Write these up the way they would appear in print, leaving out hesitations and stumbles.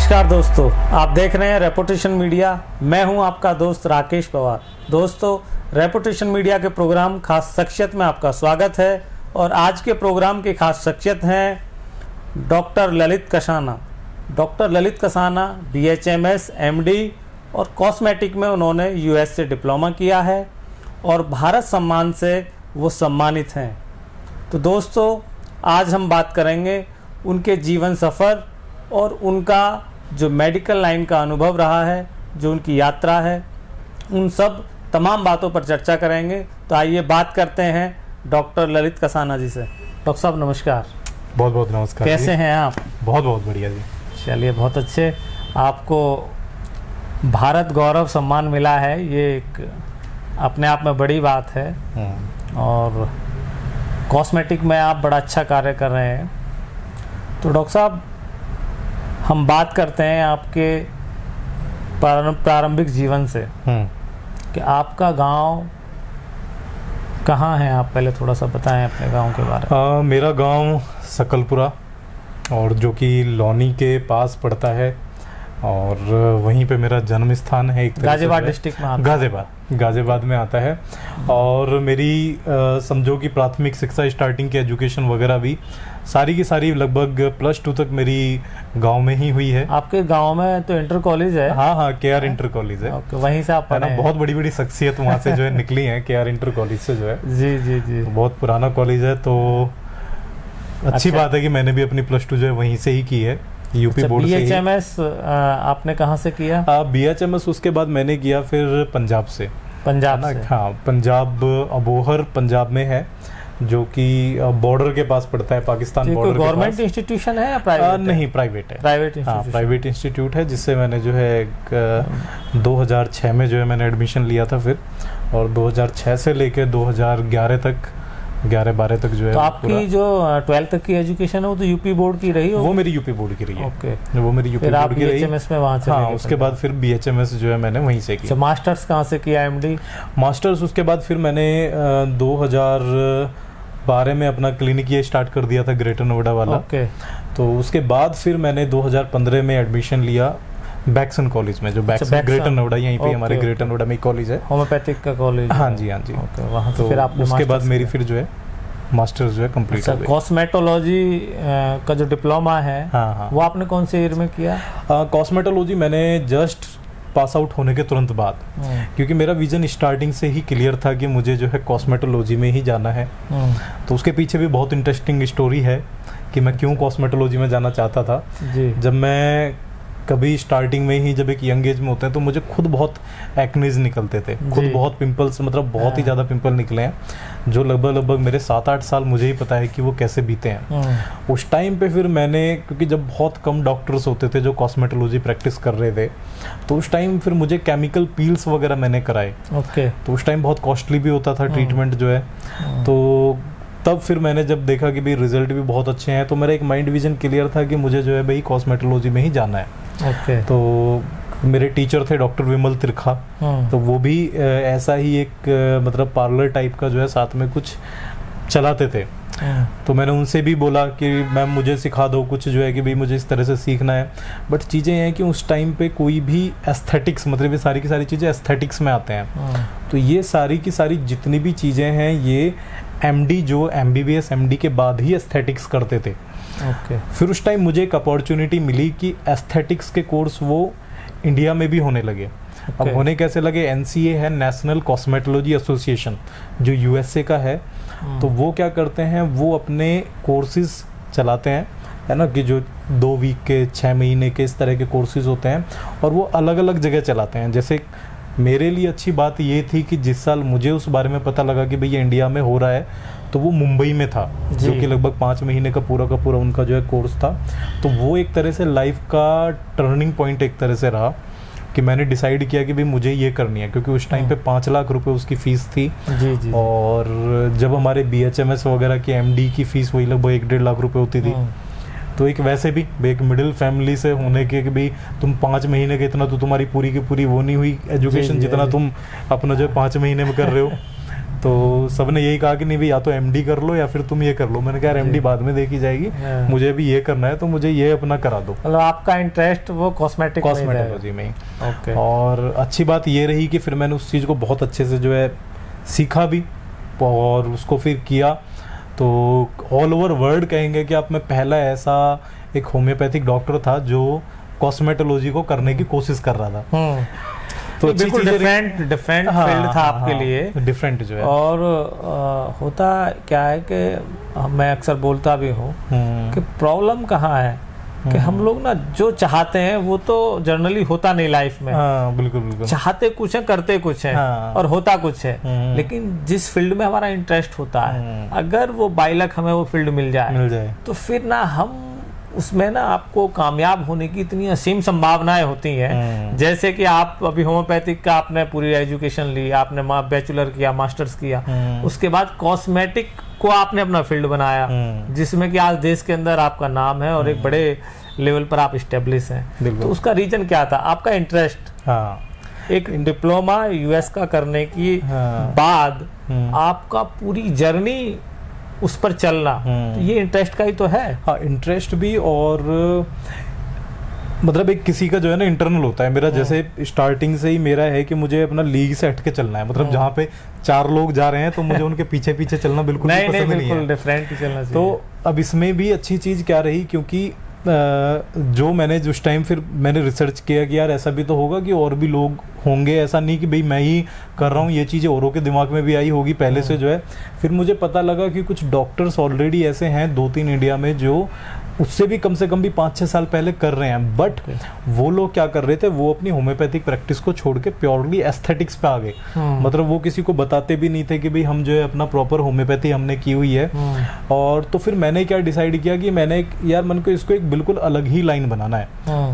नमस्कार दोस्तों, आप देख रहे हैं रेपुटेशन मीडिया। मैं हूं आपका दोस्त राकेश पवार। दोस्तों, रेपुटेशन मीडिया के प्रोग्राम खास शख्सियत में आपका स्वागत है और आज के प्रोग्राम की खास शख्सियत हैं doctor Lalit Kasana. Doctor Lalit Kasana BHMS MD और कॉस्मेटिक में उन्होंने US से डिप्लोमा किया है और भारत सम्मान से वो सम्मानित हैं। तो दोस्तों, आज हम बात करेंगे उनके जीवन सफ़र और उनका जो मेडिकल लाइन का अनुभव रहा है, जो उनकी यात्रा है, उन सब तमाम बातों पर चर्चा करेंगे। तो आइए बात करते हैं डॉक्टर ललित कसाना जी से। डॉक्टर साहब नमस्कार। बहुत बहुत नमस्कार। कैसे हैं आप? बहुत बहुत बढ़िया जी। चलिए, बहुत अच्छे। आपको भारत गौरव सम्मान मिला है, ये एक अपने आप में बड़ी बात है और कॉस्मेटिक में आप बड़ा अच्छा कार्य कर रहे हैं। तो डॉक्टर साहब, हम बात करते हैं आपके प्रारंभिक जीवन से कि आपका गांव कहाँ है। आप पहले थोड़ा सा बताएं अपने गांव के बारे में। मेरा गांव सकलपुरा, और जो कि लौनी के पास पड़ता है, और वहीं पे मेरा जन्म स्थान है। एक गाजियाबाद डिस्ट्रिक्ट में आता है। गाजियाबाद में आता है। और मेरी समझो कि प्राथमिक शिक्षा, स्टार्टिंग की एजुकेशन वगैरह भी सारी की सारी लगभग +2 तक मेरी गांव में ही हुई है। आपके गांव में तो इंटर कॉलेज है? हाँ, KR इंटर कॉलेज है। वहीं से आप पढ़े हैं? बहुत बड़ी बड़ी शख्सियत वहाँ से जो है निकली है KR इंटर कॉलेज से जो है। जी जी जी। बहुत पुराना कॉलेज है, तो अच्छी बात है कि मैंने भी अपनी +2 जो है वहीं से ही की है, यूपी बोर्ड से। BHMS आपने कहाँ से किया? BHMS उसके बाद मैंने किया फिर पंजाब से। पंजाब से? हाँ, पंजाब अबोहर पंजाब में है, जो कि बॉर्डर के पास पड़ता है, पाकिस्तान बॉर्डर के पास। गवर्नमेंट इंस्टीट्यूशन है या प्राइवेट? नहीं, प्राइवेट है। प्राइवेट इंस्टीट्यूट है, जिससे मैंने जो है 2006 में जो है मैंने एडमिशन लिया था फिर, और 2006 से लेकर 2011 तक 11-12 तक जो है। तो आपकी जो 12th तक की एजुकेशन है वो तो यूपी बोर्ड की रही? वो मेरी यूपी बोर्ड की रही है। ओके, वो मेरी यूपी बोर्ड की रही। BHMS में वहाँ हाँ, उसके बाद फिर BHMS जो है मैंने वहीं से किया। मास्टर्स कहाँ से किया? MD मास्टर्स उसके बाद फिर मैंने 2012 में अपना क्लिनिक ये स्टार्ट कर दिया था, ग्रेटर नोएडा वाला। ओके। तो उसके बाद फिर मैंने 2015 में एडमिशन लिया बैक्सन कॉलेज में, जो बैक्सन ग्रेटर नोएडा, यहीं पे हमारे ग्रेटर नोएडा में कॉलेज है, होम्योपैथिक का कॉलेज। हाँ जी। वहाँ तो फिर आप उसके बाद मेरी फिर जो है मास्टर्स जो है कंप्लीट हो गई। कॉस्मेटोलॉजी का जो डिप्लोमा है, हाँ, वो आपने कौन से ईयर में किया? कॉस्मेटोलॉजी मैंने जस्ट पास आउट होने के तुरंत बाद, क्योंकि मेरा विजन स्टार्टिंग से ही क्लियर था कि मुझे जो है कॉस्मेटोलॉजी में ही जाना है। तो उसके पीछे भी बहुत इंटरेस्टिंग स्टोरी है कि मैं क्यों कॉस्मेटोलॉजी में जाना चाहता था जी। जब मैं कभी स्टार्टिंग में ही, जब एक यंग एज में होते हैं, तो मुझे खुद बहुत एक्नेज निकलते थे, खुद बहुत पिंपल्स, मतलब बहुत ही ज़्यादा पिंपल निकले हैं, जो लगभग मेरे 7-8 साल मुझे ही पता है कि वो कैसे बीते हैं। उस टाइम पे फिर मैंने, क्योंकि जब बहुत कम डॉक्टर्स होते थे जो कॉस्मेटोलॉजी प्रैक्टिस कर रहे थे, तो उस टाइम फिर मुझे केमिकल पील्स वगैरह मैंने कराए। ओके। तो उस टाइम बहुत कॉस्टली भी होता था ट्रीटमेंट जो है। तो तब फिर मैंने जब देखा कि भाई रिजल्ट भी बहुत अच्छे हैं, तो मेरा एक माइंड विजन क्लियर था कि मुझे जो है भाई कॉस्मेटोलॉजी में ही जाना है। ओके। तो मेरे टीचर थे डॉक्टर विमल त्रिखा, तो वो भी ऐसा ही एक मतलब पार्लर टाइप का जो है साथ में कुछ चलाते थे। तो मैंने उनसे भी बोला कि मैम मुझे सिखा दो कुछ, जो है कि भाई मुझे इस तरह से सीखना है। बट चीज़ें हैं कि उस टाइम पे कोई भी एस्थेटिक्स, मतलब ये सारी की सारी चीज़ें एस्थेटिक्स में आते हैं। तो ये सारी की सारी जितनी भी चीज़ें हैं, ये MD जो MBBS MD के बाद ही एस्थेटिक्स करते थे। ओके। फिर उस टाइम मुझे एक अपॉर्चुनिटी मिली कि एस्थेटिक्स के कोर्स वो इंडिया में भी होने लगे। अब होने कैसे लगे? NCA है, नेशनल कॉस्मेटोलॉजी एसोसिएशन, जो USA का है। तो वो क्या करते हैं, वो अपने कोर्सेज चलाते हैं, है ना, कि जो 2 वीक के, 6 महीने के, इस तरह के कोर्सेज होते हैं, और वो अलग अलग जगह चलाते हैं। जैसे मेरे लिए अच्छी बात ये थी कि जिस साल मुझे उस बारे में पता लगा कि भाई ये इंडिया में हो रहा है, तो वो मुंबई में था, जो कि लगभग 5 महीने का पूरा उनका जो है कोर्स था। तो वो एक तरह से लाइफ का टर्निंग पॉइंट एक तरह से रहा कि मैंने डिसाइड किया कि भाई मुझे ये करनी है, क्योंकि उस टाइम पे 5 लाख रुपए उसकी फ़ीस थी। जी। और जब हमारे BHMS वगैरह की MD की फ़ीस वही लगभग 1-1.5 लाख रुपए होती थी। तो एक वैसे भी एक मिडिल फैमिली से होने के कि भाई तुम 5 महीने के, इतना तो तुम्हारी पूरी की पूरी वो नहीं हुई एजुकेशन जितना तुम अपना जो 5 महीने में कर रहे हो। तो सबने यही कहा कि नहीं भाई या तो एमडी कर लो या फिर तुम ये कर लो। मैंने कहा एमडी बाद में देखी जाएगी, मुझे अभी ये करना है तो मुझे ये अपना करा दो। मतलब आपका इंटरेस्ट वो कॉस्मेटोलॉजी में। ओके। और अच्छी बात ये रही कि फिर मैंने उस चीज़ को बहुत अच्छे से जो है सीखा भी और उसको फिर किया। तो ऑल ओवर वर्ल्ड कहेंगे कि आप मैं पहला ऐसा एक होम्योपैथिक डॉक्टर था जो कॉस्मेटोलॉजी को करने की कोशिश कर रहा था। तो बिल्कुल डिफरेंट फील्ड था आपके लिए, डिफरेंट जो है। और होता क्या है कि मैं अक्सर बोलता भी हूँ कि प्रॉब्लम कहाँ है कि हम लोग ना जो चाहते हैं वो तो जनरली होता नहीं लाइफ में। बिल्कुल बिल्कुल। चाहते कुछ है, करते कुछ है, और होता कुछ है। लेकिन जिस फील्ड में हमारा इंटरेस्ट होता है, अगर वो बाइलक हमें वो फील्ड मिल जाए तो फिर ना हम उसमें ना आपको कामयाब होने की इतनी असीम संभावनाएं होती हैं। जैसे कि आप अभी होम्योपैथिक का आपने पूरी एजुकेशन ली, आपने बैचलर किया, मास्टर्स किया, उसके बाद कॉस्मेटिक को आपने अपना फील्ड बनाया, जिसमें कि आज देश के अंदर आपका नाम है और एक बड़े लेवल पर आप स्टेब्लिश हैं। तो उसका रीजन क्या था? आपका इंटरेस्ट। एक डिप्लोमा यूएस का करने की बाद आपका पूरी जर्नी उस पर चलना, तो ये इंटरेस्ट का ही तो है। हाँ, इंटरेस्ट भी, और मतलब एक किसी का जो है ना इंटरनल होता है। मेरा जैसे स्टार्टिंग से ही मेरा है कि मुझे अपना लीग से हट के चलना है। मतलब जहाँ पे 4 लोग जा रहे हैं तो मुझे उनके पीछे पीछे चलना बिल्कुल नहीं, पसंद नहीं है। डिफरेंट ही चलना चाहिए। तो अब इसमें भी अच्छी चीज़ क्या रही, क्योंकि जो मैंने जिस टाइम फिर मैंने रिसर्च किया कि यार ऐसा भी तो होगा कि और भी लोग होंगे, ऐसा नहीं कि भाई मैं ही कर रहा हूँ, ये चीज़ें औरों के दिमाग में भी आई होगी पहले से जो है। फिर मुझे पता लगा कि कुछ डॉक्टर्स ऑलरेडी ऐसे हैं 2-3 इंडिया में जो उससे भी कम से कम भी 5-6 साल पहले कर रहे हैं। बट वो लोग क्या कर रहे थे, वो अपनी होम्योपैथिक प्रैक्टिस को छोड़ के प्योरली एस्थेटिक्स पे आ गए। मतलब वो किसी को बताते भी नहीं थे कि भाई हम जो है अपना प्रॉपर होम्योपैथी हमने की हुई है। और तो फिर मैंने क्या डिसाइड किया कि मैंने यार मन को इसको एक बिल्कुल अलग ही लाइन बनाना है,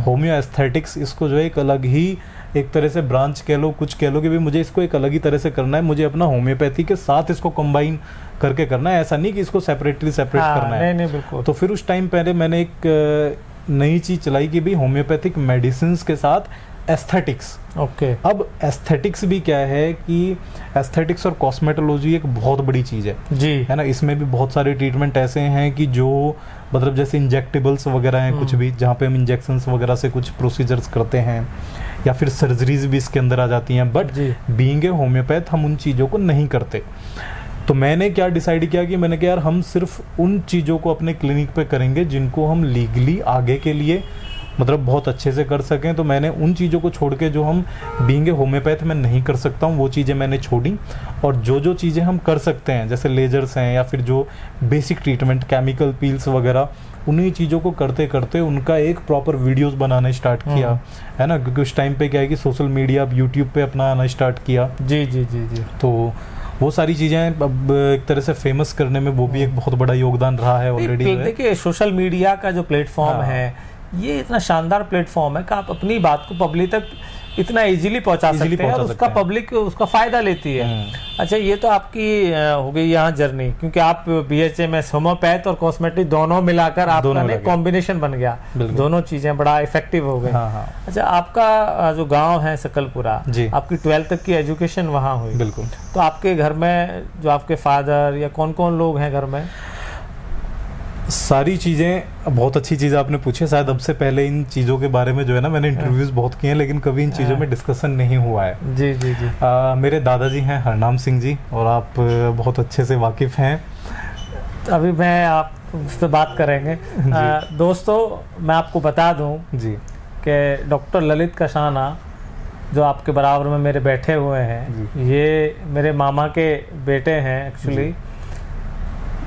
होम्यो एस्थेटिक्स। इसको जो है एक अलग ही एक तरह से ब्रांच कह लो, कुछ कह लो कि भी मुझे इसको एक अलग ही तरह से करना है। मुझे अपना होम्योपैथी के साथ इसको कंबाइन करके करना है, ऐसा नहीं कि इसको सेपरेट करना है। नहीं, बिल्कुल। तो फिर उस टाइम पहले मैंने एक नई चीज चलाई कि भी होम्योपैथिक मेडिसिन के साथ एस्थेटिक्स। ओके। अब एस्थेटिक्स भी क्या है कि एस्थेटिक्स और कॉस्मेटोलॉजी एक बहुत बड़ी चीज है जी, है ना। इसमें भी बहुत सारे ट्रीटमेंट ऐसे हैं कि जो मतलब जैसे इंजेक्टेबल्स वगैरह हैं, कुछ भी जहाँ पे हम इंजेक्शंस वगैरह से कुछ प्रोसीजर्स करते हैं, या फिर सर्जरीज भी इसके अंदर आ जाती हैं। बट बीइंग ए होम्योपैथ हम उन चीज़ों को नहीं करते। तो मैंने क्या डिसाइड किया कि मैंने कहा यार हम सिर्फ उन चीज़ों को अपने क्लिनिक पे करेंगे जिनको हम लीगली आगे के लिए मतलब बहुत अच्छे से कर सकें। तो मैंने उन चीज़ों को छोड़ के जो हम बीइंग ए होम्योपैथ में नहीं कर सकता हूँ वो चीज़ें मैंने छोड़ी, और जो चीज़ें हम कर सकते हैं जैसे लेजर्स हैं या फिर जो बेसिक ट्रीटमेंट केमिकल पील्स वगैरह, उन्हीं चीज़ों को करते करते उनका एक प्रॉपर वीडियोस बनाना स्टार्ट किया, है ना। क्योंकि उस टाइम पे क्या है कि सोशल मीडिया यूट्यूब पे अपना आना स्टार्ट किया। जी जी जी जी। तो वो सारी चीज़ें अब एक तरह से फेमस करने में वो भी एक बहुत बड़ा योगदान रहा है ऑलरेडी। देखिए सोशल मीडिया का जो प्लेटफॉर्म है ये इतना शानदार प्लेटफॉर्म है कि आप अपनी बात को पब्लिक तक इतना इजीली पहुंचा सकते हैं और उसका पब्लिक उसका फायदा लेती है। अच्छा, ये तो आपकी हो गई यहाँ जर्नी, क्योंकि आप BHMS होम्योपैथ और कॉस्मेटिक दोनों मिलाकर आपका कॉम्बिनेशन बन गया, दोनों चीजें बड़ा इफेक्टिव हो गई। अच्छा, आपका जो गांव है सकलपुरा, आपकी 12th तक की एजुकेशन वहाँ हुई। बिल्कुल। तो आपके घर में जो आपके फादर या कौन कौन लोग हैं घर में? सारी चीज़ें बहुत अच्छी चीज़ आपने पूछी। शायद अब से पहले इन चीज़ों के बारे में जो है ना मैंने इंटरव्यूज बहुत किए हैं, लेकिन कभी इन चीज़ों में डिस्कशन नहीं हुआ है। जी जी जी। मेरे दादाजी हैं हरनाम सिंह जी, और आप बहुत अच्छे से वाकिफ हैं। तो अभी मैं आप उससे बात करेंगे। दोस्तों मैं आपको बता दूं जी कि डॉक्टर ललित कशाना जो आपके बराबर में मेरे बैठे हुए हैं, ये मेरे मामा के बेटे हैं। एक्चुअली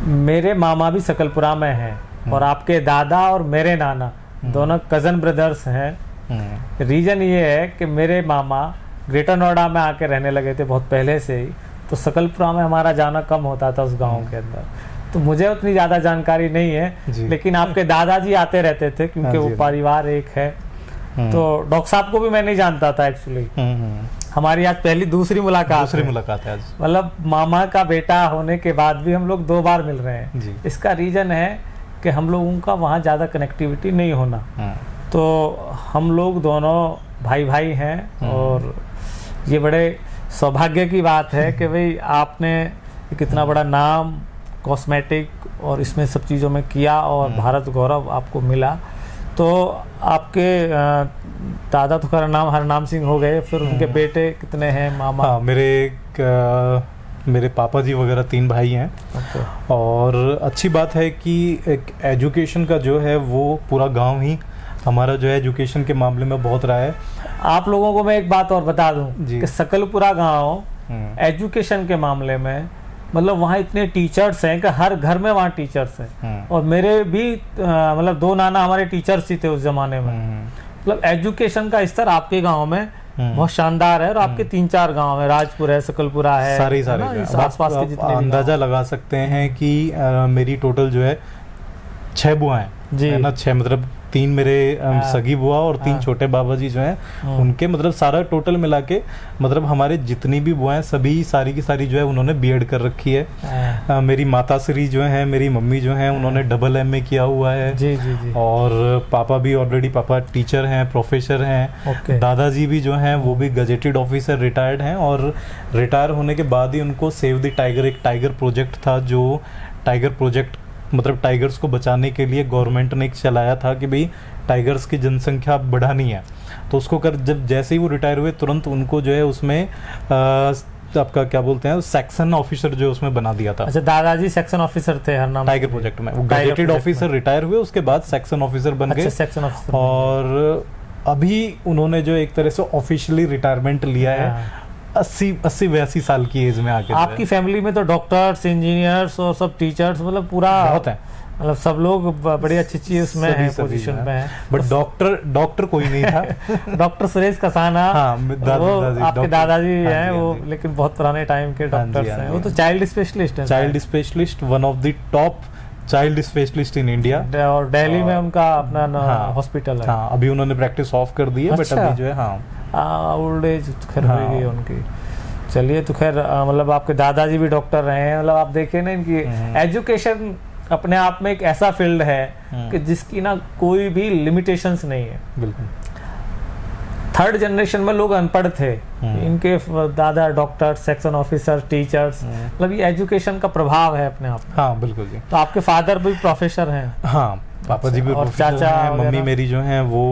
मेरे मामा भी सकलपुरा में हैं और आपके दादा और मेरे नाना दोनों कज़न ब्रदर्स हैं। रीज़न ये है कि मेरे मामा ग्रेटर नोएडा में आके रहने लगे थे बहुत पहले से ही, तो सकलपुरा में हमारा जाना कम होता था उस गांव के अंदर, तो मुझे उतनी ज़्यादा जानकारी नहीं है। लेकिन आपके दादाजी आते रहते थे क्योंकि वो परिवार एक है। तो डॉक्टर साहब को भी मैं नहीं जानता था एक्चुअली। हमारी आज दूसरी मुलाकात है आज। मतलब मामा का बेटा होने के बाद भी हम लोग 2 बार मिल रहे हैं। इसका रीजन है कि हम लोगों का वहाँ ज़्यादा कनेक्टिविटी नहीं होना। तो हम लोग दोनों भाई भाई हैं और ये बड़े सौभाग्य की बात है कि भाई आपने एक इतना बड़ा नाम कॉस्मेटिक और इसमें सब चीज़ों में किया और भारत गौरव आपको मिला। तो आपके दादा तो का नाम हरनाम सिंह हो गए, फिर उनके बेटे कितने हैं, मामा? हाँ, मेरे पापा जी वगैरह 3 भाई हैं। और अच्छी बात है कि एक एजुकेशन का जो है वो पूरा गांव ही हमारा जो है एजुकेशन के मामले में बहुत रहा है। आप लोगों को मैं एक बात और बता दूं कि सकलपुरा गांव एजुकेशन के मामले में मतलब वहाँ इतने टीचर्स हैं कि हर घर में वहाँ टीचर्स हैं। और मेरे भी मतलब 2 नाना हमारे टीचर्स ही थे उस जमाने में। मतलब एजुकेशन का स्तर आपके गांव में बहुत शानदार है। और आपके 3-4 गांव है, राजपुर है, सकलपुरा है, सारे आसपास के जितने अंदाजा लगा सकते हैं कि मेरी टोटल जो है 6 बुआ हैं जी, है ना। 6 मतलब 3 मेरे सगी बुआ और 3 छोटे बाबा जी जो हैं उनके मतलब सारा टोटल मिला के मतलब हमारे जितनी भी बुआएं सभी सारी की सारी जो है उन्होंने बीएड कर रखी है। मेरी माता श्री जो है, मेरी मम्मी जो है, उन्होंने डबल MA किया हुआ है जी जी जी। और पापा भी ऑलरेडी पापा टीचर हैं, प्रोफेसर हैं। दादाजी भी जो हैं वो भी गजेटेड ऑफिसर रिटायर्ड हैं। और रिटायर होने के बाद ही उनको सेव द टाइगर, एक टाइगर प्रोजेक्ट था, जो टाइगर प्रोजेक्ट मतलब टाइगर्स को बचाने के लिए गवर्नमेंट ने एक चलाया था कि भाई टाइगर्स की जनसंख्या बढ़ानी है। तो उसको कर जब जैसे ही वो रिटायर हुए तुरंत उनको जो है उसमें आपका क्या बोलते हैं सेक्शन ऑफिसर जो उसमें बना दिया था। अच्छा, दादाजी सेक्शन ऑफिसर थे हरनाम टाइगर प्रोजेक्ट में। वो गजेटेड ऑफिसर रिटायर हुए, उसके बाद सेक्शन ऑफिसर बन गए। सेक्शन ऑफिसर और अभी उन्होंने जो एक तरह से ऑफिशियली रिटायरमेंट लिया है 80-82 साल की एज में आके। आपकी फैमिली में तो डॉक्टर्स, इंजीनियर्स और सब टीचर्स मतलब पूरा बहुत है, मतलब सब लोग बड़ी अच्छी उसमें है, पोजीशन पे है। बट डॉक्टर कोई नहीं था। डॉक्टर सुरेश कसाना, हाँ, वो आपके दादाजी हैं वो, लेकिन बहुत पुराने टाइम के डॉक्टर्स हैं। वो तो चाइल्ड स्पेशलिस्ट हैं, child specialist, one of the top child specialist in India. और दिल्ली में उनका अपना हॉस्पिटल है। हाँ, अभी उन्होंने प्रैक्टिस ऑफ कर दी है। बट अभी जो है ओल्ड एज खैर हो गई उनकी। चलिए, तो खैर मतलब आपके दादाजी भी डॉक्टर रहे हैं। मतलब आप देखिए ना, इनकी एजुकेशन अपने आप में एक ऐसा फील्ड है कि जिसकी ना कोई भी लिमिटेशंस नहीं है। बिल्कुल। 3rd जनरेशन में लोग अनपढ़ थे, इनके दादा डॉक्टर, सेक्शन ऑफिसर, टीचर्स, मतलब ये एजुकेशन का प्रभाव है अपने आप में। हाँ, बिल्कुल जी। तो आपके फादर भी प्रोफेसर हैं? हाँ, पापा जी भी प्रोफेसर हैं। मम्मी मेरी जो है वो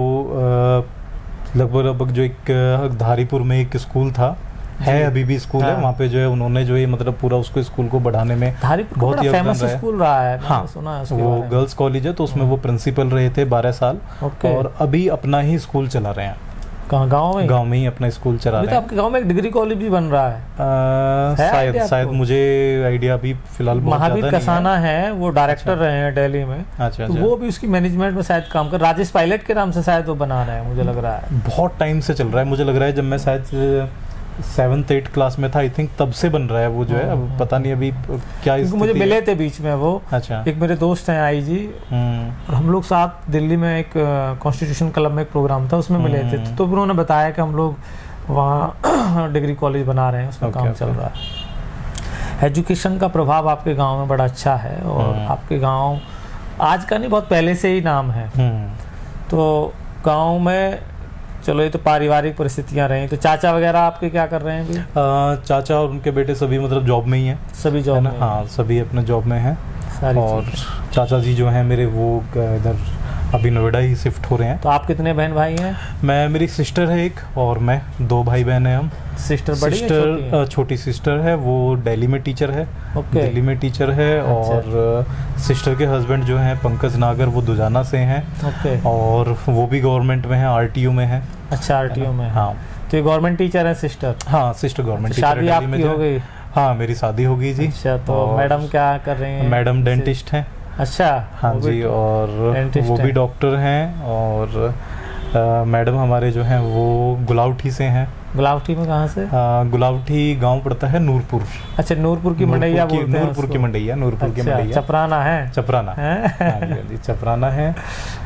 लगभग जो एक धारीपुर में एक स्कूल था, है अभी भी स्कूल है वहाँ पे, जो है उन्होंने जो है मतलब पूरा उसको स्कूल को बढ़ाने में बहुत ही फेमस स्कूल रहा है। हाँ, सुना है वो गर्ल्स कॉलेज है, तो उसमें वो प्रिंसिपल रहे थे 12 साल। और अभी अपना ही स्कूल चला रहे हैं। कहाँ? गाँव में ही अपना स्कूल चला रहे हैं। तो आपके गाँव में एक डिग्री कॉलेज भी बन रहा है शायद मुझे आइडिया अभी फिलहाल महावीर कसाना है, वो डायरेक्टर रहे हैं दिल्ली में। अच्छा, तो वो भी उसकी मैनेजमेंट में शायद काम कर, राजेश पायलट के नाम से शायद वो बना रहे हैं, मुझे लग रहा है। बहुत टाइम से चल रहा है, मुझे लग रहा है जब मैं शायद 7th-8th क्लास में था, आई थिंक तब से बन रहा है वो जो है। अब पता नहीं अभी क्या मुझे मिले थे बीच में वो। अच्छा। एक मेरे दोस्त हैं आई जी, और हम लोग साथ दिल्ली में एक कॉन्स्टिट्यूशन क्लब में एक प्रोग्राम था, उसमें मिले थे। तो उन्होंने बताया कि हम लोग वहाँ डिग्री कॉलेज बना रहे हैं, उसमें काम चल रहा है। एजुकेशन का प्रभाव आपके गाँव में बड़ा अच्छा है। और आपके गाँव आज का नहीं, बहुत पहले से ही नाम है। तो गाँव में चलो, ये तो पारिवारिक परिस्थितियां रही। तो चाचा वगैरह आपके क्या कर रहे हैं अभी? चाचा और उनके बेटे सभी मतलब जॉब में ही हैं। सभी जॉब में? हाँ, सभी अपने जॉब में हैं। और चाचा जी जो हैं मेरे वो इधर अभी नोएडा ही शिफ्ट हो रहे हैं। तो आप कितने बहन भाई हैं? मेरी सिस्टर है एक, और मैं 2 भाई बहन हैं हम। सिस्टर बड़ी है? छोटी सिस्टर है, वो दिल्ली में टीचर है। दिल्ली में टीचर है। अच्छा। और सिस्टर के हस्बैंड जो हैं पंकज नागर, वो दुजाना से हैं। और वो भी गवर्नमेंट में है, RTO में है। अच्छा, RTO में। हाँ, तो ये गवर्नमेंट टीचर है सिस्टर? हाँ, सिस्टर गवर्नमेंट टीचर। शादी आपकी हो गई? हाँ, मेरी शादी हो गई जी। अच्छा, तो मैडम क्या कर रही हैं? मैडम डेंटिस्ट हैं। अच्छा, हाँ जी, और वो भी डॉक्टर हैं। और मैडम हमारे जो हैं वो गुलावटी से हैं। गुलावटी में कहाँ से? गुलावटी गांव पड़ता है नूरपुर। अच्छा, नूरपुर की मंडैया बोलते हैं। नूरपुर की मंडैया, नूरपुर की मंडैया। चपराना है? चपराना है, चपराना है।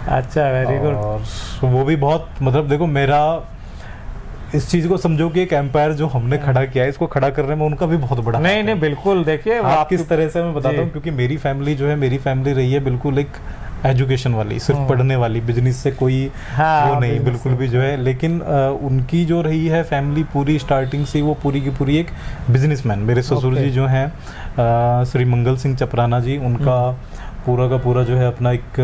अच्छा, वेरी गुड। और वो भी बहुत मतलब देखो, मेरा इस चीज को समझो कि एक एम्पायर जो हमने खड़ा किया है, इसको खड़ा करने में उनका भी बहुत बड़ा नहीं बिल्कुल। देखिए आप किस तरह से मैं बताता हूँ, क्योंकि मेरी फैमिली जो है, मेरी फैमिली रही है बिल्कुल एक एजुकेशन वाली, सिर्फ पढ़ने वाली, बिजनेस से कोई वो नहीं, बिल्कुल भी जो है। लेकिन उनकी जो रही है फैमिली पूरी स्टार्टिंग से, वो पूरी की पूरी एक बिजनेसमैन। मेरे ससुर जी जो हैं श्री मंगल सिंह चपराना जी, उनका पूरा का पूरा जो है अपना एक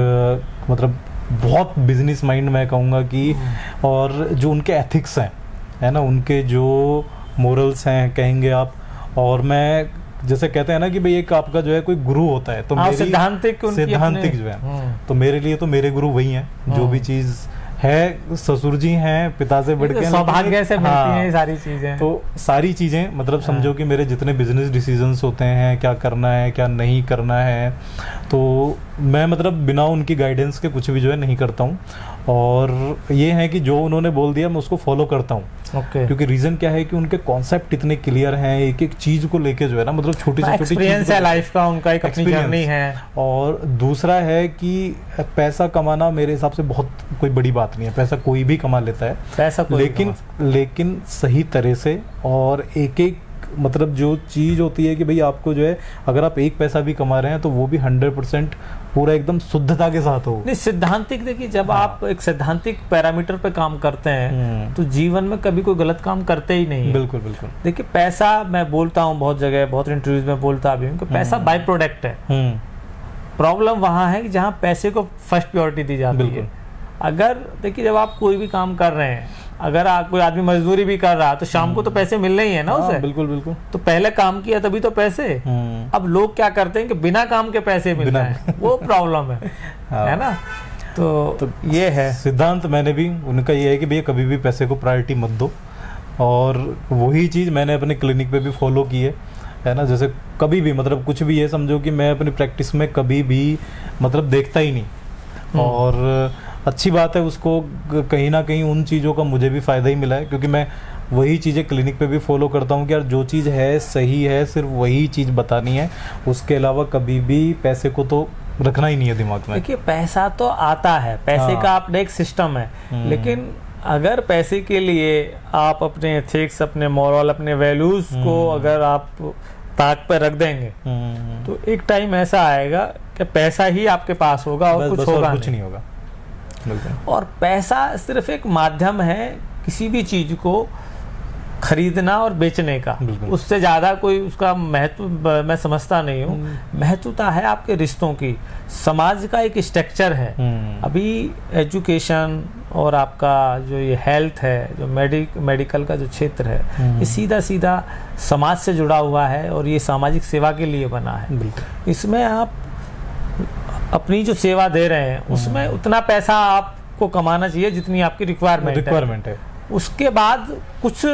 मतलब बहुत बिजनेस माइंड मैं कहूँगा कि, और जो उनके एथिक्स हैं है ना, उनके जो मोरल्स हैं कहेंगे आप, और मैं जैसे कहते हैं ना कि भाई एक आपका जो है कोई गुरु होता है, तो मेरी सिद्धांतिक जो है, तो मेरे लिए तो मेरे गुरु वही हैं। जो भी चीज है, ससुर जी हैं, पिता से बढ़ के सौभाग्य से मिलती हैं सारी चीजें। तो सारी चीजें मतलब समझो कि मेरे जितने बिजनेस डिसीजंस होते हैं, क्या करना है क्या नहीं करना है, तो मैं मतलब बिना उनकी गाइडेंस के कुछ भी जो है नहीं करता हूँ। और ये है कि जो उन्होंने बोल दिया मैं उसको फॉलो करता हूँ। क्योंकि रीजन क्या है कि उनके कॉन्सेप्ट इतने क्लियर हैं, एक एक चीज को लेके जो है ना, मतलब छोटी से छोटी एक्सपीरियंस है लाइफ का, उनका एक अपनी जर्नी है। और दूसरा है कि पैसा कमाना मेरे हिसाब से बहुत कोई बड़ी बात नहीं है, पैसा कोई भी कमा लेता है, पैसा कोई लेकिन सही तरह से, और एक एक मतलब जो चीज होती है कि भाई आपको जो है अगर आप एक पैसा भी कमा रहे हैं तो वो भी 100% पूरा एकदम शुद्धता के साथ हो। नहीं, सिद्धांतिक देखिए, जब आप एक सिद्धांतिक पैरामीटर पे काम करते हैं तो जीवन में कभी कोई गलत काम करते ही नहीं है। बिल्कुल बिल्कुल। देखिए पैसा, मैं बोलता हूँ बहुत जगह, बहुत इंटरव्यूज में बोलता भी हूँ कि पैसा बाय प्रोडक्ट है। प्रॉब्लम वहाँ है कि जहाँ पैसे को फर्स्ट प्रायोरिटी दी जाती है। अगर देखिए जब आप कोई भी काम कर रहे हैं, अगर आप कोई आदमी मजदूरी भी कर रहा है तो शाम को तो पैसे मिलने ही है ना उसे। बिल्कुल बिल्कुल। तो पहले काम किया तभी तो पैसे। अब लोग क्या करते हैं कि बिना काम के पैसे मिल रहे हैं, वो प्रॉब्लम है ना। तो ये है सिद्धांत। मैंने भी उनका ये है कि भैया कभी भी पैसे को प्रायोरिटी मत दो, और वही चीज़ मैंने अपने क्लिनिक पे भी फॉलो की है ना। जैसे कभी भी मतलब कुछ भी ये समझो कि मैं अपनी प्रैक्टिस में कभी भी मतलब देखता ही नहीं, और अच्छी बात है, उसको कहीं ना कहीं उन चीज़ों का मुझे भी फ़ायदा ही मिला है, क्योंकि मैं वही चीज़ें क्लिनिक पे भी फॉलो करता हूँ कि यार जो चीज़ है सही है, सिर्फ वही चीज़ बतानी है, उसके अलावा कभी भी पैसे को तो रखना ही नहीं है दिमाग में। देखिए पैसा तो आता है, पैसे का अपने एक सिस्टम है, लेकिन अगर पैसे के लिए आप अपने एथिक्स, अपने मॉरल, अपने वैल्यूज को अगर आप ताक पर रख देंगे तो एक टाइम ऐसा आएगा कि पैसा ही आपके पास होगा और कुछ होगा कुछ नहीं होगा। और पैसा सिर्फ एक माध्यम है किसी भी चीज को खरीदना और बेचने का, उससे ज्यादा कोई उसका महत्व मैं समझता नहीं हूँ। महत्वता है आपके रिश्तों की, समाज का एक स्ट्रक्चर है। अभी एजुकेशन और आपका जो ये हेल्थ है, जो मेडिकल का जो क्षेत्र है, ये सीधा सीधा समाज से जुड़ा हुआ है और ये सामाजिक सेवा के लिए बना है। इसमें आप अपनी जो सेवा दे रहे हैं उसमें उतना पैसा आपको कमाना चाहिए जितनी आपकी रिक्वायरमेंट है। उसके बाद कुछ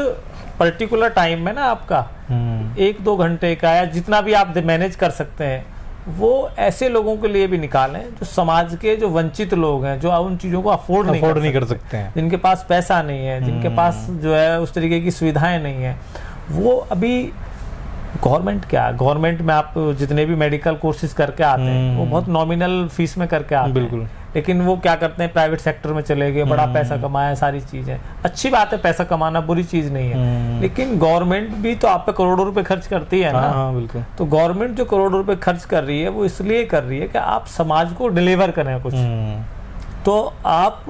पर्टिकुलर टाइम में ना आपका 1-2 घंटे का या जितना भी आप मैनेज कर सकते हैं, वो ऐसे लोगों के लिए भी निकालें जो समाज के जो वंचित लोग हैं, जो उन चीज़ों को अफोर्ड नहीं कर सकते हैं, जिनके पास पैसा नहीं है, जिनके पास जो है उस तरीके की सुविधाएं नहीं है। वो अभी गवर्नमेंट में आप जितने भी मेडिकल कोर्सेज करके आते हैं वो बहुत नॉमिनल फीस में करके आते हैं, लेकिन वो क्या करते हैं प्राइवेट सेक्टर में चले गए, बड़ा पैसा कमाया, सारी चीजें अच्छी बात है, पैसा कमाना बुरी चीज नहीं है, लेकिन गवर्नमेंट भी तो आप पे करोड़ों रुपए खर्च करती है ना। बिल्कुल। तो गवर्नमेंट जो करोड़ों रुपए खर्च कर रही है वो इसलिए कर रही है कि आप समाज को डिलीवर करें कुछ। तो आप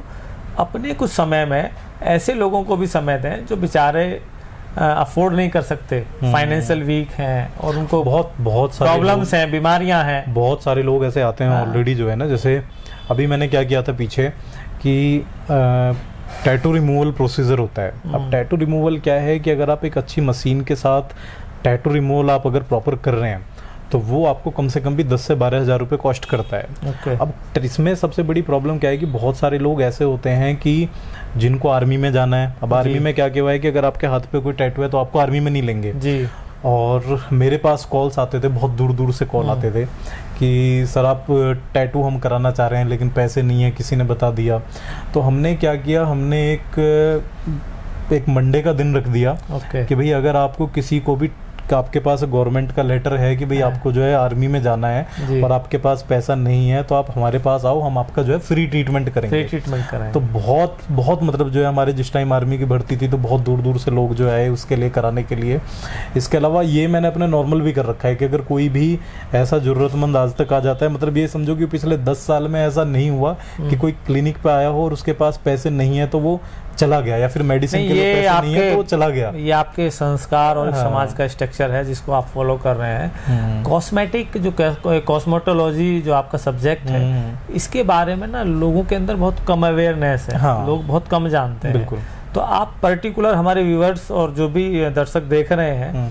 अपने कुछ समय में ऐसे लोगों को भी समय दें जो बेचारे अफोर्ड नहीं कर सकते, फाइनेंशियल वीक हैं और उनको बहुत सारे प्रॉब्लम्स हैं, बीमारियां हैं। बहुत सारे लोग ऐसे आते हैं ऑलरेडी जो है ना। जैसे अभी मैंने क्या किया था पीछे कि टैटू रिमूवल प्रोसीजर होता है। अब टैटू रिमूवल क्या है कि अगर आप एक अच्छी मशीन के साथ टैटू रिमूवल आप अगर प्रॉपर कर रहे हैं तो वो आपको कम से कम भी 10 से 12 हज़ार रुपये कॉस्ट करता है। अब इसमें सबसे बड़ी प्रॉब्लम क्या है कि बहुत सारे लोग ऐसे होते हैं कि जिनको आर्मी में जाना है। अब आर्मी में क्या हुआ है कि अगर आपके हाथ पे कोई टैटू है तो आपको आर्मी में नहीं लेंगे जी। और मेरे पास कॉल्स आते थे, बहुत दूर दूर से कॉल आते थे कि सर आप टैटू हम कराना चाह रहे हैं लेकिन पैसे नहीं है, किसी ने बता दिया। तो हमने क्या किया, हमने एक मंडे का दिन रख दिया कि भाई अगर आपको किसी को भी एक आपके पास गवर्नमेंट का लेटर है कि भाई आपको जो है आर्मी में जाना है और आपके पास पैसा नहीं है, तो आप हमारे पास आओ, हम आपका जो है फ्री ट्रीटमेंट करेंगे। तो बहुत बहुत मतलब जो है हमारे जिस टाइम आर्मी की भर्ती थी तो बहुत दूर दूर से लोग जो है उसके लिए कराने के लिए। इसके अलावा ये मैंने अपने नॉर्मल भी कर रखा है कि अगर कोई भी ऐसा जरूरतमंद आज तक आ जाता है, मतलब ये समझो कि पिछले 10 साल में ऐसा नहीं हुआ कि कोई क्लिनिक पे आया हो और उसके पास पैसे नहीं है तो वो चला गया, या फिर मेडिसिन के लिए पैसे नहीं है तो वो चला गया। ये आपके संस्कार और समाज का स्ट्रक्चर है जिसको आप फॉलो कर रहे हैं। कॉस्मेटिक जो कॉस्मेटोलॉजी जो आपका सब्जेक्ट है, इसके बारे में ना लोगों के अंदर बहुत कम अवेयरनेस है। लोग बहुत कम जानते हैं। बिल्कुल। तो आप पर्टिकुलर हमारे व्यूअर्स और जो भी दर्शक देख रहे हैं,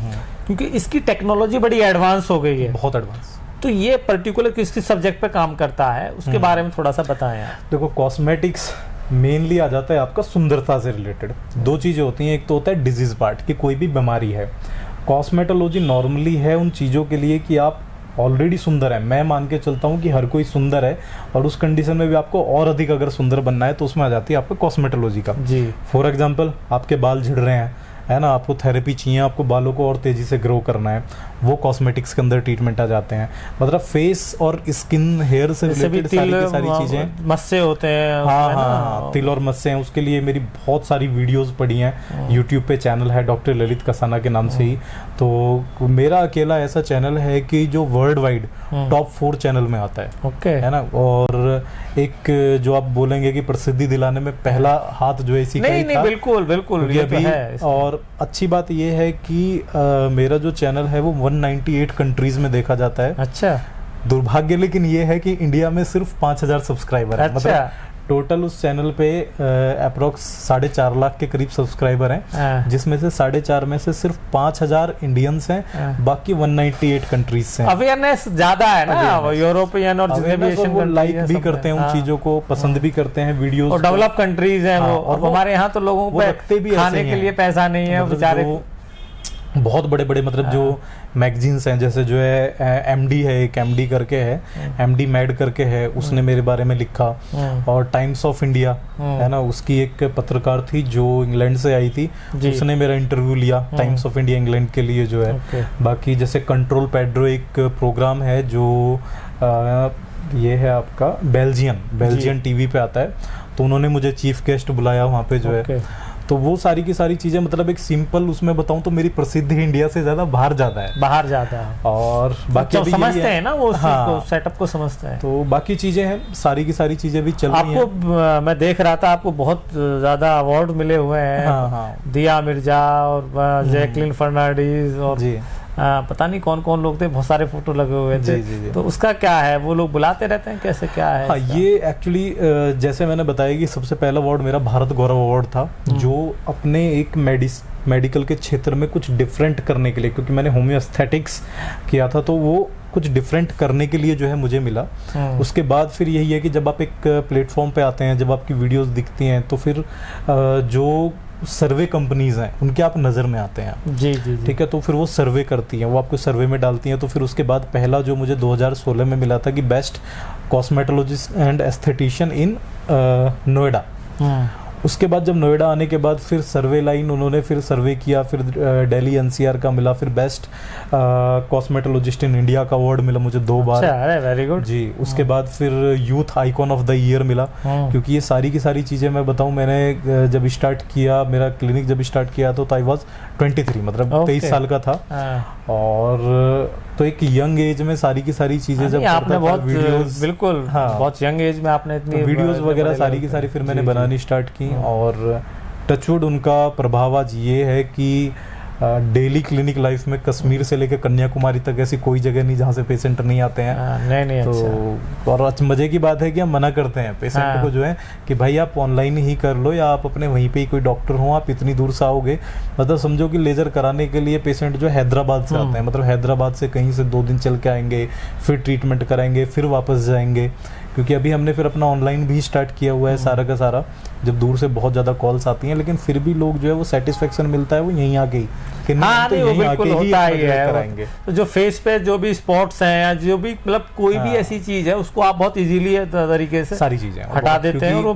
क्योंकि इसकी टेक्नोलॉजी बड़ी एडवांस हो गई है, बहुत एडवांस, तो ये पर्टिकुलर किस सब्जेक्ट पे काम करता है उसके बारे में थोड़ा सा बताएं आप। देखो, कॉस्मेटिक्स मेनली आ जाता है आपका सुंदरता से रिलेटेड। दो चीजें होती हैं, एक तो होता है डिजीज पार्ट कि कोई भी बीमारी है। कॉस्मेटोलॉजी नॉर्मली है उन चीज़ों के लिए कि आप ऑलरेडी सुंदर है। मैं मान के चलता हूँ कि हर कोई सुंदर है और उस कंडीशन में भी आपको और अधिक अगर सुंदर बनना है तो उसमें आ जाती है आपका कॉस्मेटोलॉजी का। जी। फॉर एग्जांपल, आपके बाल झड़ रहे हैं, है ना, आपको थेरेपी चाहिए, आपको बालों को और तेजी से ग्रो करना है, वो कॉस्मेटिक्स के अंदर ट्रीटमेंट आ जाते हैं। मतलब फेस और स्किन हेयर से रिलेटेड सारी की सारी चीजें, मस्से होते हैं, हाँ, तिल और मस्से हैं, उसके लिए मेरी बहुत सारी वीडियोस पड़ी हैं। यूट्यूब पे चैनल है डॉक्टर ललित कसाना के नाम से ही। तो मेरा अकेला ऐसा चैनल है कि जो वर्ल्ड वाइड टॉप 4 चैनल में आता है। ओके। है ना। और एक जो आप बोलेंगे कि प्रसिद्धि दिलाने में पहला हाथ जो है इसी का ही था। बिल्कुल बिल्कुल, ये तो है। और अच्छी बात ये है कि मेरा जो चैनल है वो 198 कंट्रीज में देखा जाता है। अच्छा। दुर्भाग्य लेकिन ये है कि इंडिया में सिर्फ 5000 सब्सक्राइबर है। मतलब टोटल उस चैनल पे अप्रोक्स 4.5 लाख के करीब सब्सक्राइबर हैं, जिसमें से 4.5 में से सिर्फ 5000 इंडियंस हैं, बाकी 198 कंट्रीज से। अवेयरनेस ज्यादा है ना, यूरोपियन और जितने भी एशियन कंट्रीज लाइक भी करते हैं उन चीजों को, पसंद भी करते हैं वीडियोस। और डेवलप कंट्रीज हैं वो, और हमारे यहाँ तो लोगों को खाने के लिए पैसा नहीं है बेचारे। बहुत बड़े बड़े मतलब जो मैगजीन्स हैं, जैसे जो है एमडी है, एक एमडी करके है, एमडी मैड करके है, उसने मेरे बारे में लिखा। और टाइम्स ऑफ इंडिया है ना, उसकी एक पत्रकार थी जो इंग्लैंड से आई थी, उसने मेरा इंटरव्यू लिया टाइम्स ऑफ इंडिया इंग्लैंड के लिए जो है। बाकी जैसे कंट्रोल पेड्रो एक प्रोग्राम है जो ये है आपका बेल्जियन टीवी पे आता है, तो उन्होंने मुझे चीफ गेस्ट बुलाया वहाँ पे जो है। तो वो सारी की सारी चीजें, मतलब एक सिंपल उसमें बताऊं तो मेरी प्रसिद्धि इंडिया से ज्यादा बाहर जाता है। और बाकी तो समझते हैं ना वो, हाँ, सेटअप को समझते हैं। तो बाकी चीजें हैं, सारी की सारी चीजें भी चल रही हैं। आपको मैं देख रहा था आपको बहुत ज्यादा अवार्ड मिले हुए हैं। हाँ। दिया मिर्जा और जैकलिन फर्नांडीज और जी। पता नहीं कौन कौन लोग थे, बहुत सारे फोटो लगे हुए थे। जी। तो उसका क्या है, वो लोग बुलाते रहते हैं, कैसे क्या है? हाँ, ये एक्चुअली जैसे मैंने बताया कि सबसे पहला अवार्ड मेरा भारत गौरव अवार्ड था, जो अपने एक मेडिकल के क्षेत्र में कुछ डिफरेंट करने के लिए, क्योंकि मैंने होम्योस्थेटिक्स किया था, तो वो कुछ डिफरेंट करने के लिए जो है मुझे मिला। उसके बाद फिर यही है कि जब आप एक प्लेटफॉर्म पे आते हैं, जब आपकी वीडियोस दिखती हैं, तो फिर जो सर्वे कंपनीज हैं उनके आप नज़र में आते हैं। जी। ठीक है। तो फिर वो सर्वे करती हैं, वो आपको सर्वे में डालती हैं। तो फिर उसके बाद पहला जो मुझे 2016 में मिला था कि बेस्ट कॉस्मेटोलॉजिस्ट एंड एस्थेटिशियन इन नोएडा। उसके बाद जब नोएडा आने के बाद फिर सर्वे लाइन उन्होंने फिर सर्वे किया, फिर दिल्ली एनसीआर का मिला, फिर बेस्ट कॉस्मेटोलॉजिस्ट इन इंडिया का अवार्ड मिला मुझे 2 बार। अच्छा, वेरी गुड जी। उसके बाद फिर youth icon of the year मिला। क्योंकि ये सारी की सारी चीज़ें मैं बताऊं, मैंने जब स्टार्ट किया, मेरा क्लिनिक जब स्टार्ट किया तो आई वॉज 23, मतलब 23 साल का था। और तो एक यंग एज में सारी की सारी चीजें जब आपने बहुत वीडियोस, बिल्कुल, हाँ, बहुत यंग एज में आपने इतनी वीडियोस वगैरह सारी की सारी फिर मैंने बनानी स्टार्ट की। और टचवुड उनका प्रभाव आज ये है कि डेली क्लिनिक लाइफ में कश्मीर से लेकर कन्याकुमारी तक ऐसी कोई जगह नहीं जहाँ से पेशेंट नहीं आते हैं। नहीं, तो अच्छा। और मजे की बात है कि हम मना करते हैं पेशेंट को जो है कि भाई आप ऑनलाइन ही कर लो, या आप अपने वहीं पे ही कोई डॉक्टर हो, आप इतनी दूर से आओगे। मतलब समझो कि लेजर कराने के लिए पेशेंट जो हैदराबाद से आते हैं, मतलब हैदराबाद से कहीं से 2 दिन चल के आएंगे, फिर ट्रीटमेंट कराएंगे, फिर वापस जाएंगे। क्योंकि अभी हमने फिर अपना ऑनलाइन भी स्टार्ट किया हुआ है सारा का सारा, जब दूर से बहुत ज़्यादा कॉल्स आती हैं, लेकिन फिर भी लोग जो है वो सेटिस्फेक्शन मिलता है वो यहीं आके ही कि हाँ, नहीं, वो बिल्कुल होता ही है। तो जो फेस पे जो भी स्पॉट्स हैं या जो भी मतलब कोई भी ऐसी चीज है उसको आप बहुत इजीली तरीके से सारी चीजें हटा देते हैं और वो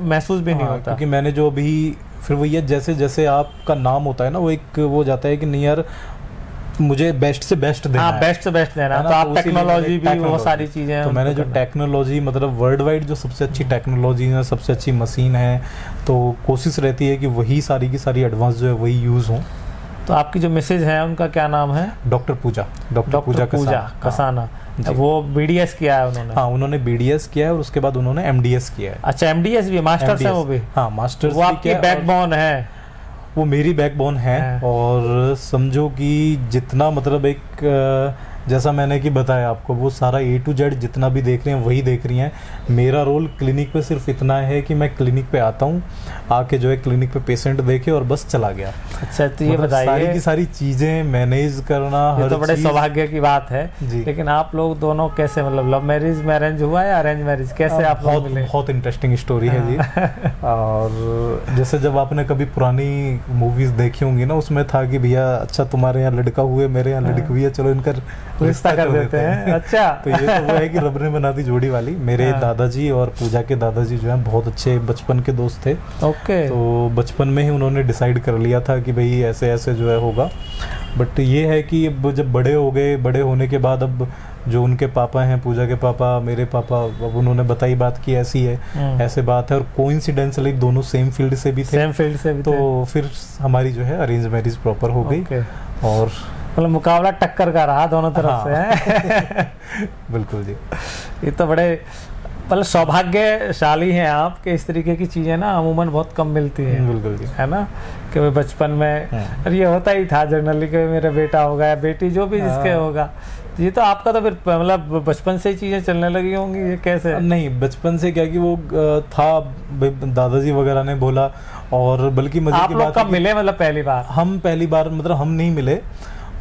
महसूस भी नहीं होता। क्योंकि मैंने जो अभी फिर वो ये जैसे जैसे आपका नाम होता है ना, वो एक वो जाता है कि नहीं यार मुझे बेस्ट से बेस्ट देना हाँ, है। बेस्ट से बेस्ट देना है तो ना, आप तो उसीलिए टेक्नोलॉजी मैंने भी वो technology, सारी चीजें हैं तो मैंने जो उनको करना। टेक्नोलॉजी मतलब वर्ल्ड वाइड जो सबसे अच्छी टेक्नोलॉजी है, सबसे अच्छी मशीन है, तो कोशिश रहती है कि वही सारी की सारी एडवांस जो है वही यूज़ हो। तो आपकी जो मिसेज है उनका क्या नाम है? डॉक्टर पूजा कसाना। जी। वो बीडीएस किया है उन्होंने? हाँ, उन्होंने बीडीएस किया है और उसके बाद उन्होंने एमडीएस किया है। अच्छा, एमडीएस भी, मास्टर्स है वो भी? हाँ, मास्टर्स वो आपकी बैकबोन है? वो मेरी बैकबोन है। और समझो कि जितना मतलब एक जैसा मैंने कि बताया आपको, वो सारा ए टू जेड जितना भी देख रहे हैं वही देख रही हैं। मेरा रोल क्लिनिक पे सिर्फ इतना है कि मैं क्लिनिक पे आता हूँ, आके जो है क्लिनिक पे पेशेंट देखे और बस चला गया। अच्छा, तो ये मतलब बताइए, सारी की सारी चीजें मैनेज करना, ये हर तो बड़े चीज़- सौभाग्य की बात है। जी। लेकिन आप लोग दोनों कैसे, मतलब लव मैरिज में अरेंज हुआ या अरेंज मैरिज, कैसे आप लोग मिले? बहुत इंटरेस्टिंग स्टोरी है जी। और जैसे जब आपने कभी पुरानी मूवीज देखी होंगी ना, उसमें था कि भैया अच्छा तुम्हारे यहाँ लड़का हुए, मेरे यहाँ लड़की हुई है, चलो इनका रिश्ता कर देते हैं। अच्छा। तो ये तो वो है कि रब ने बना दी जोड़ी वाली। मेरे दादाजी और पूजा के दादाजी जो हैं बहुत अच्छे बचपन के दोस्त थे। ओके। तो बचपन में ही उन्होंने डिसाइड कर लिया था कि भाई ऐसे ऐसे जो है होगा। बट ये है कि अब जब बड़े हो गए, बड़े होने के बाद अब जो उनके पापा हैं, पूजा के पापा, मेरे पापा, अब उन्होंने बताई बात कि ऐसी है, ऐसे बात है। और कोइंसिडेंटली दोनों सेम फील्ड से भी थे, सेम फील्ड से भी तो फिर हमारी जो है अरेंज मैरिज प्रॉपर हो गई। और मतलब मुकाबला टक्कर का रहा दोनों तरफ से है। बिल्कुल जी। ये तो बड़े मतलब सौभाग्यशाली हैं आप कि इस तरीके की चीजें ना अमूमन बहुत कम मिलती हैं। बिल्कुल जी। है ना, कि वो बचपन में, और ये होता ही था जनरली कि मेरा बेटा होगा या बेटी, जो भी जिसके होगा। ये तो आपका तो फिर मतलब बचपन से ही चीजें चलने लगी होंगी, ये कैसे? नहीं, बचपन से क्या कि वो था, दादाजी वगैरह ने बोला। और बल्कि मजे आप की लोग बात कब मिले, मतलब पहली बार? हम पहली बार मतलब हम नहीं मिले,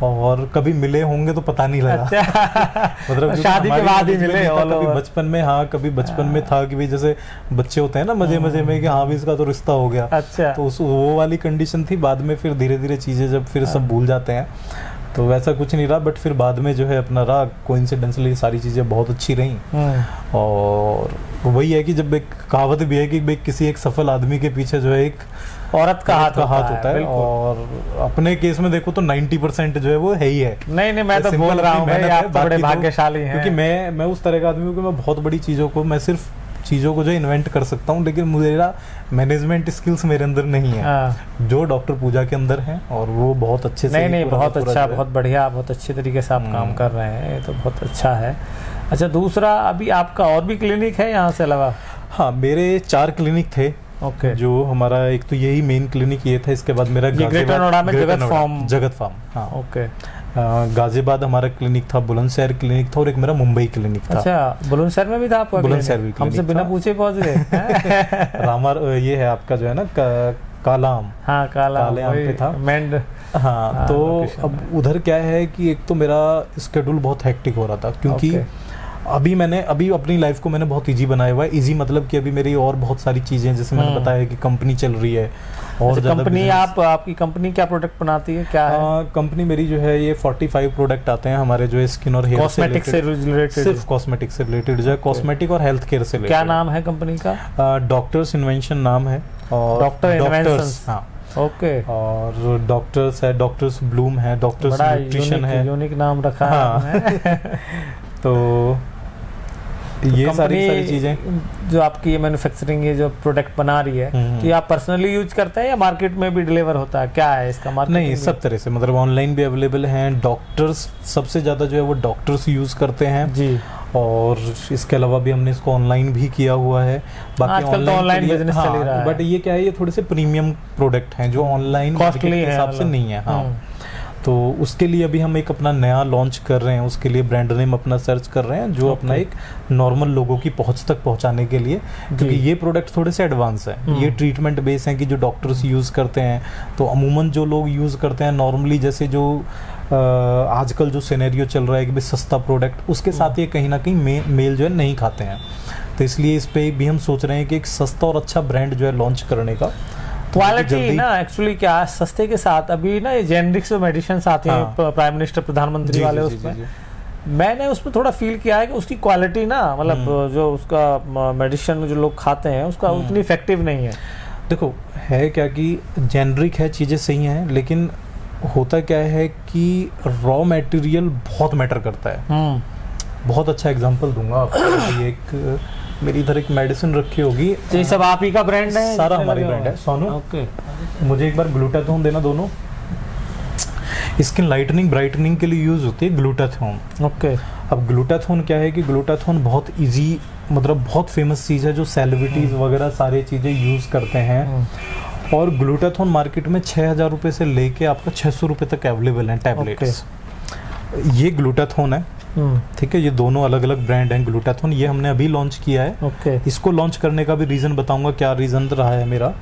और कभी मिले होंगे तो पता नहीं लगा। अच्छा। मतलब शादी के बाद ही मिले? कभी बचपन में, हाँ कभी बचपन में था कि भाई जैसे बच्चे होते हैं ना मजे मजे में कि हाँ भी इसका तो रिश्ता हो गया। अच्छा। तो वो वाली कंडीशन थी। बाद में फिर धीरे धीरे चीजें जब फिर सब भूल जाते हैं, तो वैसा कुछ नहीं रहा। बट फिर बाद में जो है अपना रहा, कोइंसिडेंटली सारी चीजें बहुत अच्छी रही। और वही है कि जब एक कहावत भी है कि भाई किसी एक सफल आदमी के पीछे जो है एक औरत का हाथ होता है। और अपने केस में देखो तो 90% जो है वो है ही है। नहीं, मैं तो बोल रहा हूँ भाई, आप तो बड़े भाग्यशाली हैं। क्योंकि मैं उस तरह का आदमी हूँ कि मैं बहुत बड़ी चीजों को, मैं सिर्फ चीज़ों को जो इन्वेंट कर सकता हूँ, लेकिन मेरा मैनेजमेंट स्किल्स मेरे अंदर नहीं है, जो डॉक्टर पूजा के अंदर है। और वो बहुत अच्छे से नहीं बहुत अच्छा, बहुत बढ़िया, बहुत अच्छे तरीके से आप काम कर रहे हैं, ये तो बहुत अच्छा है। अच्छा, दूसरा अभी आपका और भी क्लिनिक है यहाँ से अलावा? हाँ, मेरे 4 क्लिनिक थे। ओके। जो हमारा एक तो यही मेन क्लिनिक ये था, इसके बाद मेरा ग्रेटर नोएडा में जगत फार्म। हाँ, ओके। गाजियाबाद हमारा क्लिनिक था, बुलंदशहर क्लिनिक था, और एक मेरा मुंबई क्लिनिक था। अच्छा, बुलंदशहर में भी था आपका? बुलंदशहर भी हमसे बिना पूछे पहुंच गए। रामर ये है आपका जो है ना कालाम। हाँ, कालाम पे था। मेंढ। हाँ, तो अब उधर क्या है कि एक तो मेरा स्केड्यूल बहुत हेक्टिक हो रहा था, क्योंकि अभी अपनी लाइफ को मैंने बहुत इजी बनाया हुआ है। इजी मतलब कि अभी मेरी और बहुत सारी चीजें, जैसे मैंने बताया कि कंपनी चल रही है। और कंपनी, आपकी कंपनी क्या प्रोडक्ट बनाती है, क्या है? कंपनी मेरी जो है ये 45 प्रोडक्ट आते हैं हमारे, जो स्किन और हेयर कॉस्मेटिक से रिलेटेड, सिर्फ कॉस्मेटिक से रिलेटेड, जो है कॉस्मेटिक और हेल्थ केयर से रिलेटेड। क्या नाम है कंपनी का? डॉक्टर्स इन्वेंशन नाम है। और डॉक्टर इन्वेंशंस। हाँ, ओके। और डॉक्टर्स है, डॉक्टर्स ब्लूम है, डॉक्टर्स न्यूट्रिशन है। यूनिक नाम रखा है। तो ये सारी चीजें जो आपकी मैन्युफैक्चरिंग, ये जो प्रोडक्ट बना रही है, तो ये आप पर्सनली यूज करते हैं या मार्केट में भी डिलीवर होता है, क्या है इसका मार्केट? नहीं, सब तरह से, मतलब ऑनलाइन भी अवेलेबल हैं। डॉक्टर्स सबसे ज्यादा जो है वो डॉक्टर्स यूज करते हैं जी। और इसके अलावा भी हमने इसको ऑनलाइन भी किया हुआ है। बाकी ऑनलाइन बिजनेस चल ही रहा है। बट ये क्या है, ये थोड़े से प्रीमियम प्रोडक्ट हैं जो ऑनलाइन कॉस्टली के हिसाब से नहीं है। हाँ, तो उसके लिए अभी हम एक अपना नया लॉन्च कर रहे हैं, उसके लिए ब्रांड नेम अपना सर्च कर रहे हैं, जो अपना एक नॉर्मल लोगों की पहुंच तक पहुंचाने के लिए, क्योंकि ये प्रोडक्ट थोड़े से एडवांस है। ये ट्रीटमेंट बेस है कि जो डॉक्टर्स यूज करते हैं, तो अमूमन जो लोग यूज करते हैं नॉर्मली, जैसे जो आजकल जो सिनेरियो चल रहा है कि भाई सस्ता प्रोडक्ट, उसके साथ ये कहीं ना कहीं मेल जो है नहीं खाते हैं। तो इसलिए इस पे भी हम सोच रहे हैं कि एक सस्ता और अच्छा ब्रांड जो है लॉन्च करने का। क्वालिटी ना एक्चुअली क्या, सस्ते के साथ अभी ना ये जेनरिक्स मेडिसिन आते हैं, प्राइम मिनिस्टर प्रधानमंत्री वाले, उसमें मैंने उसमें थोड़ा फील किया है कि उसकी क्वालिटी ना, मतलब जो उसका मेडिसिन जो लोग खाते हैं उसका उतनी इफेक्टिव नहीं है। देखो, है क्या कि जेनरिक है, चीज़ें सही हैं, लेकिन होता क्या है कि रॉ मटेरियल बहुत मैटर करता है। बहुत अच्छा एग्जांपल दूंगा आपको। एक मेरी इधर एक मेडिसिन रखी होगी, तो ये सब आप ही का ब्रांड है? सारा हमारी ब्रांड है। सोनू, ओके, मुझे एक बार ग्लूटाथोन देना। दोनों स्किन लाइटनिंग ब्राइटनिंग के लिए यूज होती है ग्लूटाथोन। ओके। अब ग्लूटाथोन क्या है कि ग्लूटाथोन बहुत इजी, मतलब बहुत फेमस चीज़ है जो सेलिब्रिटीज वगैरह सारी चीज़ें यूज़ करते हैं। और ग्लूटाथोन मार्केट में 6,000 रुपये से लेके आपका 600 रुपये तक अवेलेबल हैं टैबलेट्स। ये ग्लूटाथोन है, ठीक है। ये दोनों अलग अलग ब्रांड हैं। ग्लूटाथोन ये हमने अभी लॉन्च किया है। ओके। इसको लॉन्च करने का भी रीज़न बताऊंगा, क्या रीज़न रहा है मेरा।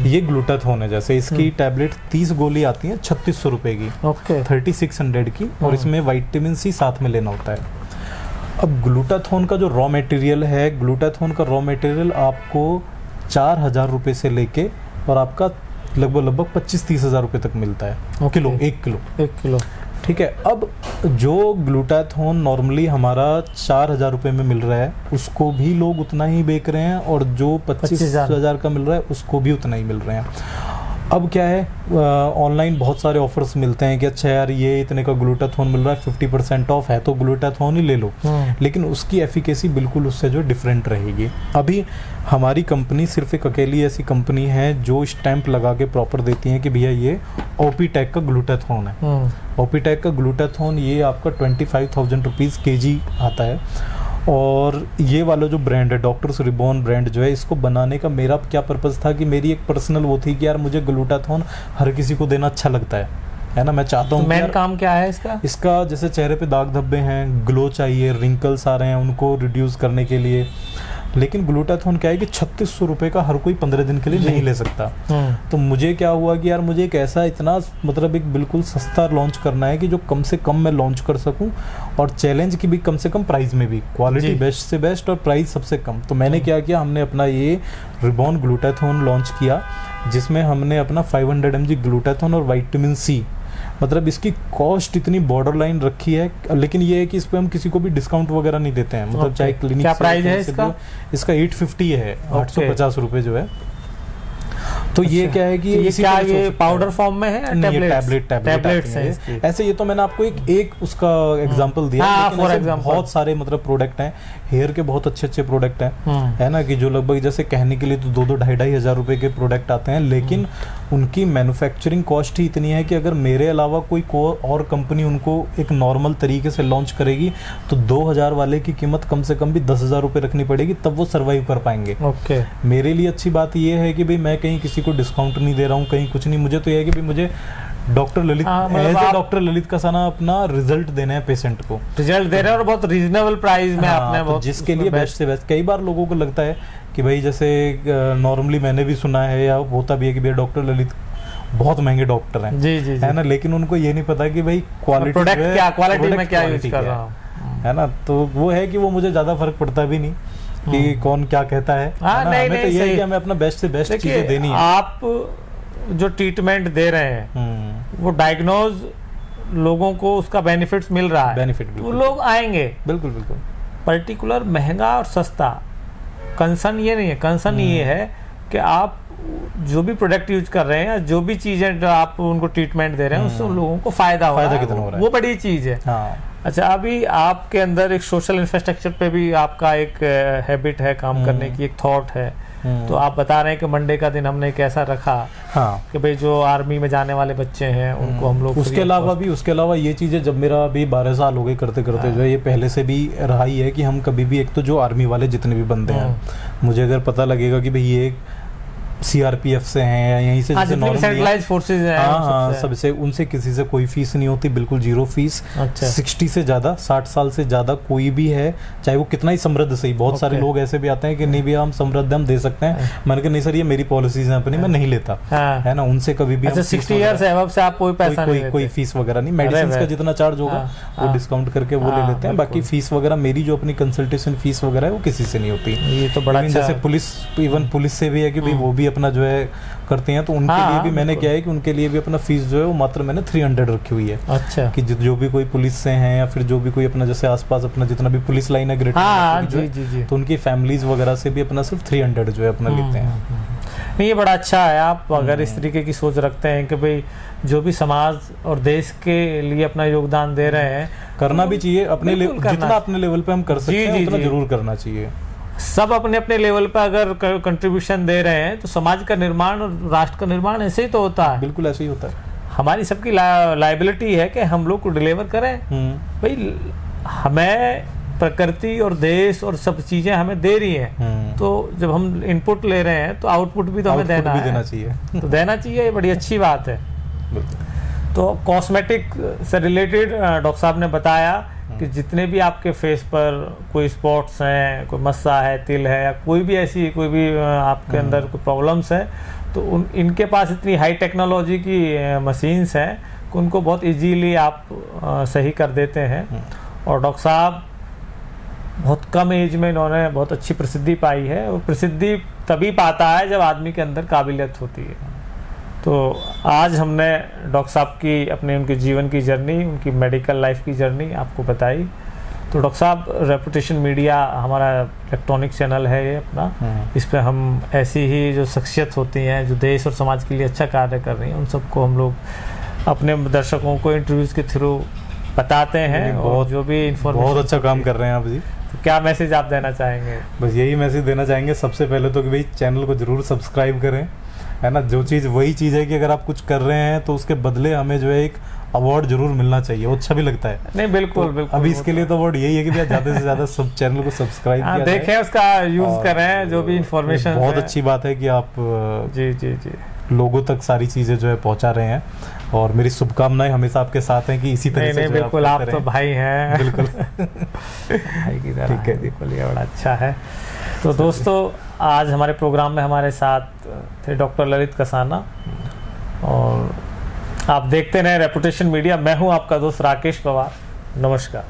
ये ग्लूटाथोन है, जैसे इसकी टैबलेट 30 गोली आती है 3600 रुपये की। ओके। 3600 की, और इसमें विटामिन सी साथ में लेना होता है। अब ग्लूटाथोन का जो रॉ मटेरियल है, ग्लूटाथोन का रॉ मटेरियल आपको 4000 रुपये से लेके और आपका लगभग 25-30 हज़ार रुपये तक मिलता है। किलो, 1 किलो, ठीक है। अब जो ग्लूटाथोन नॉर्मली हमारा 4000 रुपये में मिल रहा है, उसको भी लोग उतना ही बेच रहे हैं, और जो 25,000 का मिल रहा है उसको भी उतना ही मिल रहे हैं। अब क्या है, ऑनलाइन बहुत सारे ऑफर्स मिलते हैं कि अच्छा यार ये इतने का ग्लूटाथोन मिल रहा है, 50% ऑफ है, तो ग्लूटाथोन ही ले लो। लेकिन उसकी एफिकेसी बिल्कुल उससे जो डिफरेंट रहेगी। अभी हमारी कंपनी सिर्फ एक अकेली ऐसी कंपनी है जो स्टैंप लगा के प्रॉपर देती है कि भैया ये ओपीटेक का ग्लूटाथोन है। ओपीटेक का ग्लूटाथोन ये आपका 25,000 रुपीज़ kg आता है। और ये वाला जो ब्रांड है डॉक्टर्स रिबॉर्न ब्रांड जो है, इसको बनाने का मेरा क्या पर्पस था कि मेरी एक पर्सनल वो थी कि यार मुझे ग्लूटाथोन हर किसी को देना अच्छा लगता है ना। मैं चाहता हूँ मेन काम क्या है इसका जैसे चेहरे पे दाग धब्बे हैं, ग्लो चाहिए, रिंकल्स आ रहे हैं, उनको रिड्यूस करने के लिए। लेकिन ग्लूटाथोन क्या है कि 3600 रुपये का हर कोई 15 दिन के लिए नहीं ले सकता। तो मुझे क्या हुआ कि यार मुझे एक ऐसा इतना मतलब एक बिल्कुल सस्ता लॉन्च करना है कि जो कम से कम मैं लॉन्च कर सकूं, और चैलेंज की भी कम से कम प्राइस में भी, क्वालिटी बेस्ट से बेस्ट और प्राइस सबसे कम। तो मैंने क्या किया, हमने अपना ये रिबॉर्न ग्लूटाथोन लॉन्च किया, जिसमें हमने अपना 500 mg ग्लूटाथोन और विटामिन सी, मतलब इसकी कॉस्ट इतनी बॉर्डर लाइन रखी है। लेकिन ये है कि इस पे हम किसी को भी डिस्काउंट वगैरह नहीं देते हैं, मतलब चाहे क्लिनिक। क्या प्राइस है इसका 850 है, 850 रुपये जो है। तो ये क्या है कि ये पाउडर फॉर्म में है, टैबलेट्स हैं। ऐसे ये तो मैंने आपको एक उसका एग्जांपल दिया, लेकिन बहुत सारे मतलब प्रोडक्ट हैं। हेयर के बहुत अच्छे प्रोडक्ट हैं, है ना, कि जो लगभग जैसे कहने के लिए तो 2-2 हज़ार रुपए के प्रोडक्ट आते हैं, लेकिन उनकी मैन्युफैक्चरिंग कॉस्ट ही इतनी है कि अगर मेरे अलावा कोई और कंपनी उनको एक नॉर्मल तरीके से लॉन्च करेगी तो 2000 वाले की कीमत कम से कम भी 10,000 रुपये रखनी पड़ेगी, तब वो सर्वाइव कर पाएंगे। मेरे लिए अच्छी बात ये है कि भाई मैं कहीं किसी को डिस्काउंट नहीं दे रहा हूँ, कहीं कुछ नहीं। मुझे तो ये है कि भाई मुझे डॉक्टर ललित कसाना अपना रिजल्ट देना है, पेशेंट को रिजल्ट दे रहे हैं और बहुत रीजनेबल प्राइस में आपने तो जिसके लिए बेस्ट से बेस्ट। कई बार लोगों को लगता है कि भाई जैसे नॉर्मली मैंने भी सुना है या होता भी है कि भैया डॉक्टर ललित बहुत महंगे डॉक्टर हैं, जी, है ना, लेकिन उनको ये नहीं पता कि भाई क्वालिटी में क्या यूज कर रहा हूं, है ना। तो वो है कि वो मुझे ज्यादा फर्क पड़ता भी नहीं कि कौन क्या कहता है। हमें तो ये है कि हमें अपना बेस्ट से बेस्ट चीजें देनी है। आप जो ट्रीटमेंट दे रहे हैं वो डायग्नोज लोगों को उसका बेनिफिट्स मिल रहा है, बेनिफिट वो लोग आएंगे। बिल्कुल बिल्कुल। पर्टिकुलर महंगा और सस्ता कंसर्न ये नहीं है, कंसर्न ये है कि आप जो भी प्रोडक्ट यूज कर रहे हैं, जो भी चीजें आप उनको ट्रीटमेंट दे रहे हैं, उससे उन लोगों को फायदा हो रहा है, वो बड़ी चीज है। अच्छा, अभी आपके अंदर एक सोशल इंफ्रास्ट्रक्चर पे भी आपका एक हैबिट है काम करने की, एक थॉट है। तो आप बता रहे हैं कि मंडे का दिन हमने कैसा रखा कि भाई जो आर्मी में जाने वाले बच्चे हैं उनको हम लोग, उसके अलावा ये चीजें जब मेरा अभी 12 साल हो गए करते करते जो है, ये पहले से भी रहा ही है कि हम कभी भी, एक तो जो आर्मी वाले जितने भी बंदे हैं, मुझे अगर पता लगेगा कि भाई ये सीआरपीएफ से हैं या यहीं से सेंट्रलाइज्ड फोर्सेस हैं, हाँ, सबसे उनसे किसी से कोई फीस नहीं होती, बिल्कुल जीरो फीस। 60 से ज्यादा, 60 साल से ज्यादा कोई भी है, चाहे वो कितना ही समृद्ध सही। बहुत सारे लोग ऐसे भी आते हैं कि नहीं भैया हम समृद्ध हम दे सकते हैं, मैंने कहा नहीं सर ये मेरी पॉलिसीज है अपनी, मैं नहीं लेता, है ना। उनसे कभी भी 60 ईयर्स से अबव से आप कोई पैसा नहीं, कोई फीस वगैरह नहीं, मेडिसिन का जितना चार्ज होगा वो डिस्काउंट करके वो ले लेते हैं। बाकी फीस वगैरह मेरी जो अपनी कंसल्टेशन फीस वगैरह है वो किसी से नहीं होती। ये तो बड़ा, जैसे पुलिस, इवन पुलिस से भी है कि भाई वो भी अपना जो है करते हैं, तो उनके लिए भी मैंने क्या है कि उनके लिए भी अपना फीस जो है वो मात्र मैंने 300 रखी हुई है। अच्छा, कि जो भी कोई पुलिस से हैं या फिर जो भी कोई अपना जैसे आसपास अपना जितना भी पुलिस लाइन है ग्रेटर, तो उनकी फैमिलीज वगैरह से भी अपना सिर्फ 300 जो है अपना लेते हैं। नहीं, ये बड़ा अच्छा है। आप अगर इस तरीके की सोच रखते हैं कि भाई जो भी समाज और देश के लिए अपना योगदान दे रहे हैं, करना भी चाहिए अपने जितना अपने लेवल पे हम कर सकते हैं उतना जरूर करना चाहिए। सब अपने अपने लेवल पर अगर कंट्रीब्यूशन दे रहे हैं तो समाज का निर्माण और राष्ट्र का निर्माण ऐसे ही तो होता है। बिल्कुल ऐसे ही होता है। हमारी सबकी लाइबिलिटी है कि हम लोग को डिलीवर करें। भाई हमें प्रकृति और देश और सब चीजें हमें दे रही हैं, तो जब हम इनपुट ले रहे हैं तो आउटपुट भी तो हमें देना चाहिए। तो देना चाहिए, ये बड़ी अच्छी बात है। तो कॉस्मेटिक से रिलेटेड डॉक्टर साहब ने बताया कि जितने भी आपके फेस पर कोई स्पॉट्स हैं, कोई मस्सा है, तिल है, या कोई भी आपके अंदर कोई प्रॉब्लम्स है, तो इनके पास इतनी हाई टेक्नोलॉजी की मशीन्स हैं कि उनको बहुत इजीली आप सही कर देते हैं। और डॉक्टर साहब बहुत कम एज में इन्होंने बहुत अच्छी प्रसिद्धि पाई है, और प्रसिद्धि तभी पाता है जब आदमी के अंदर काबिलियत होती है। तो आज हमने डॉक्टर साहब की उनके जीवन की जर्नी, उनकी मेडिकल लाइफ की जर्नी आपको बताई। तो डॉक्टर साहब, रेपुटेशन मीडिया हमारा इलेक्ट्रॉनिक चैनल है ये अपना, इस पर हम ऐसी ही जो शख्सियत होती हैं जो देश और समाज के लिए अच्छा कार्य कर रही हैं, उन सबको हम लोग अपने दर्शकों को इंटरव्यूज़ के थ्रू बताते हैं। और जो भी इन्फॉर्मेशन, बहुत अच्छा काम कर रहे हैं आप जी। तो क्या मैसेज आप देना चाहेंगे? बस यही मैसेज देना चाहेंगे सबसे पहले तो कि भाई चैनल को जरूर सब्सक्राइब करें, है ना। जो चीज़ वही चीज़ है कि अगर आप कुछ कर रहे हैं तो उसके बदले हमें जो है एक अवार्ड जरूर मिलना चाहिए, वो अच्छा भी लगता है। नहीं, बिल्कुल तो बिल्कुल। अभी इसके लिए तो अवार्ड यही है कि ज़्यादा से ज़्यादा सब चैनल को सब्सक्राइब किया देखें, उसका यूज करें, जो भी इंफॉर्मेशन। बहुत अच्छी बात है कि आप जी जी जी लोगों तक सारी चीज़ें जो है पहुंचा रहे हैं, और मेरी शुभकामनाएं हमेशा आपके साथ हैं कि इसी तरह से बिल्कुल आप तो भाई हैं। बिल्कुल भाई की तरह है, बिल्कुल, ये बड़ा अच्छा है। तो दोस्तों, आज हमारे प्रोग्राम में हमारे साथ थे डॉक्टर ललित कसाना, और आप देखते रहे रेपुटेशन मीडिया। मैं हूं आपका दोस्त राकेश पवार। नमस्कार।